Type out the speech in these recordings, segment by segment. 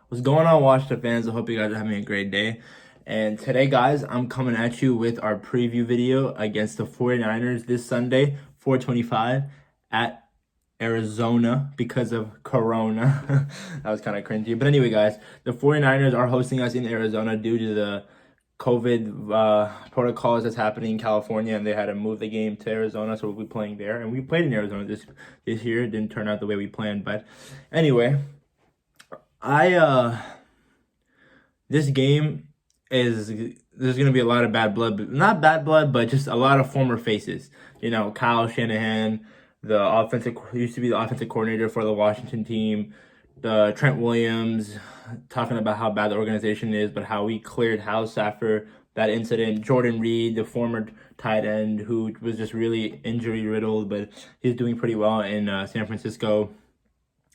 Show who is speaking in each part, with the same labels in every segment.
Speaker 1: What's going on, Washington fans? I hope you guys are having a great day. And today, guys, I'm coming at you with our preview video against the 49ers this Sunday, 425 at Arizona because of Corona. That was kind of cringy. But anyway, guys, the 49ers are hosting us in Arizona due to the COVID protocols that's happening in California, and they had to move the game to Arizona, so we'll be playing there. And we played in Arizona this year. It didn't turn out the way we planned, but anyway, I this game is there's gonna be a lot of bad blood, not bad blood, but just a lot of former faces. You know, Kyle Shanahan, the offensive used to be the offensive coordinator for the Washington team, the Trent Williams, talking about how bad the organization is, but how we cleared house after that incident. Jordan Reed, the former tight end, who was just really injury riddled, but he's doing pretty well in San Francisco.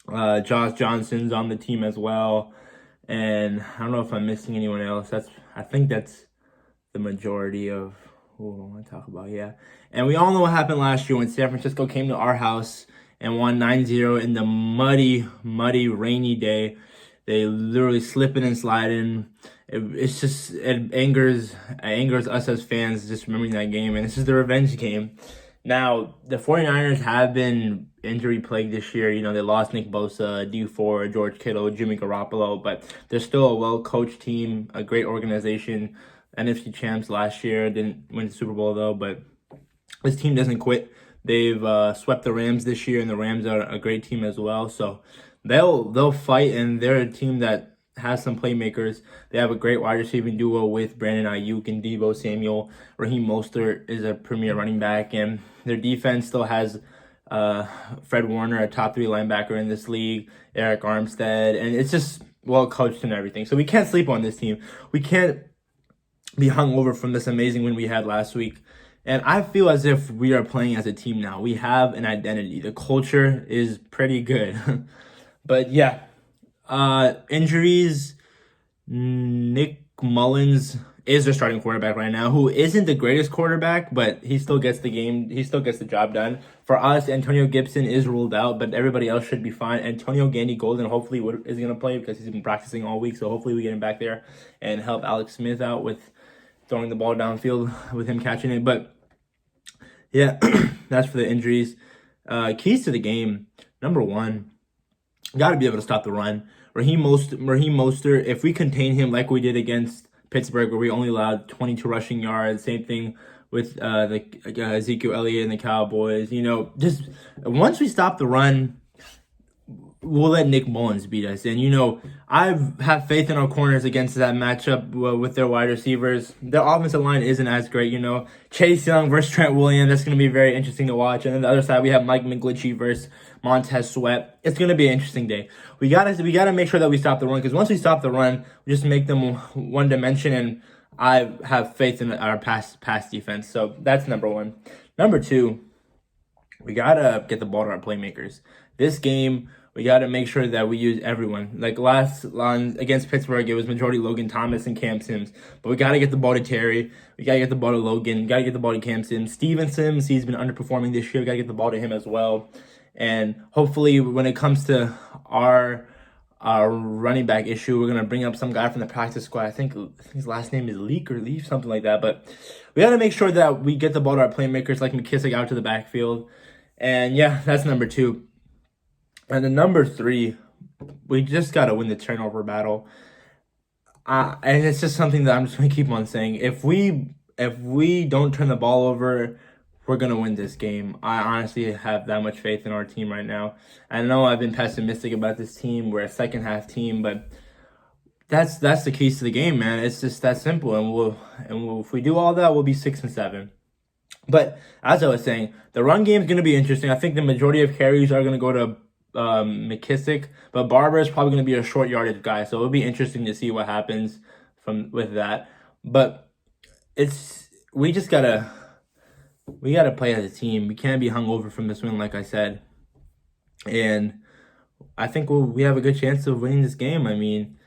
Speaker 1: Josh Johnson's on the team as well. And I don't know if I'm missing anyone else. I think that's the majority of who I want to talk about. Yeah. And we all know what happened last year when San Francisco came to our house and won 9-0 in the muddy, rainy day. They literally slipping and sliding. It angers us as fans just remembering that game. And this is the revenge game. Now, the 49ers have been injury plagued this year. You know, they lost Nick Bosa, Dee Ford, George Kittle, Jimmy Garoppolo, but they're still a well-coached team, a great organization. NFC champs last year, didn't win the Super Bowl though, but this team doesn't quit. They've swept the Rams this year, and the Rams are a great team as well. So they'll fight, and they're a team that has some playmakers. They have a great wide receiving duo with Brandon Ayuk and Deebo Samuel. Raheem Mostert is a premier running back, and their defense still has Fred Warner, a top 3 linebacker in this league, Eric Armstead, and it's just well coached and everything. So we can't sleep on this team. We can't be hung over from this amazing win we had last week. And I feel as if we are playing as a team now. We have an identity. The culture is pretty good. But yeah, injuries. Nick Mullins is their starting quarterback right now, who isn't the greatest quarterback, but he still gets the game. He still gets the job done. For us, Antonio Gibson is ruled out, but everybody else should be fine. Antonio Gandy Golden hopefully is going to play because he's been practicing all week, so hopefully we get him back there and help Alex Smith out with throwing the ball downfield with him catching it. But yeah, that's for the injuries. Keys to the game. Number one, got to be able to stop the run. Raheem Mostert, if we contain him like we did against Pittsburgh, where we only allowed 22 rushing yards, same thing with Ezekiel Elliott and the Cowboys. You know, just once we stop the run, we'll let Nick Mullins beat us. And, you know, I have faith in our corners against that matchup with their wide receivers. Their offensive line isn't as great, you know. Chase Young versus Trent Williams, that's going to be very interesting to watch. And then the other side, we have Mike McGlinchey versus Montez Sweat. It's going to be an interesting day. We gotta make sure that we stop the run, because once we stop the run, we just make them one dimension, and I have faith in our pass defense. So that's number one. Number two, we got to get the ball to our playmakers. This game, we got to make sure that we use everyone. Like last line against Pittsburgh, it was majority Logan Thomas and Cam Sims. But we got to get the ball to Terry. We got to get the ball to Logan. We got to get the ball to Cam Sims. Steven Sims, he's been underperforming this year. We got to get the ball to him as well. And hopefully when it comes to our running back issue, we're going to bring up some guy from the practice squad. I think his last name is Leak or Leaf, something like that. But we got to make sure that we get the ball to our playmakers like McKissick out to the backfield. And yeah, that's number two. And then number three, we just got to win the turnover battle. And it's just something that I'm just going to keep on saying. If we don't turn the ball over, we're going to win this game. I honestly have that much faith in our team right now. I know I've been pessimistic about this team. We're a second half team, but that's the keys to the game, man. It's just that simple. And if we do all that, we'll be 6-7. But as I was saying, the run game is going to be interesting. I think the majority of carries are going to go to McKissick, but Barber is probably going to be a short yardage guy, so it'll be interesting to see what happens with that. But we gotta play as a team. We can't be hung over from this win, like I said, and I think we have a good chance of winning this game. I mean,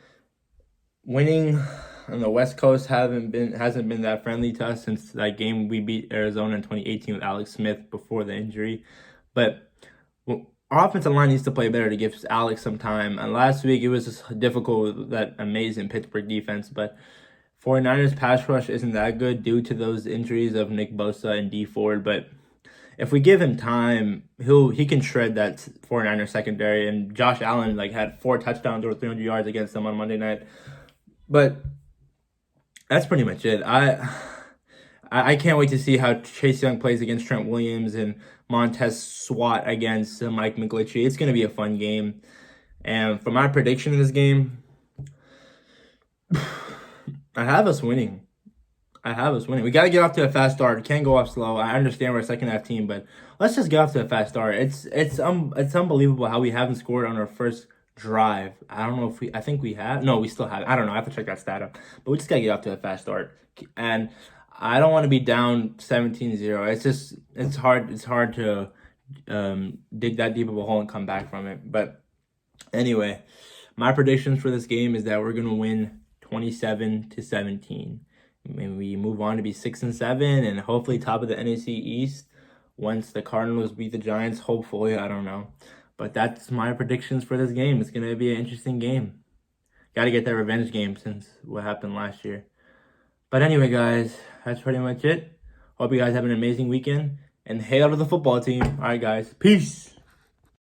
Speaker 1: winning on the West Coast hasn't been that friendly to us since that game we beat Arizona in 2018 with Alex Smith before the injury, but our offensive line needs to play better to give Alex some time. And last week, it was just difficult with that amazing Pittsburgh defense. But 49ers pass rush isn't that good due to those injuries of Nick Bosa and Dee Ford. But if we give him time, he can shred that 49ers secondary. And Josh Allen had 4 touchdowns or 300 yards against them on Monday night. But that's pretty much it. I can't wait to see how Chase Young plays against Trent Williams and Montez Sweat against Mike McGlinchey. It's going to be a fun game. And for my prediction in this game, I have us winning. We got to get off to a fast start. Can't go off slow. I understand we're a second half team, but let's just get off to a fast start. It's unbelievable how we haven't scored on our first drive. I don't know if I think we have. No, we still have. I don't know. I have to check that stat up. But we just got to get off to a fast start. And I don't want to be down 17-0. It's hard to dig that deep of a hole and come back from it. But anyway, my predictions for this game is that we're going to win 27-17. Maybe we move on to be 6-7 and hopefully top of the NFC East once the Cardinals beat the Giants. Hopefully, I don't know. But that's my predictions for this game. It's going to be an interesting game. Got to get that revenge game since what happened last year. But anyway, guys, that's pretty much it. Hope you guys have an amazing weekend. And hail to the football team. All right, guys. Peace.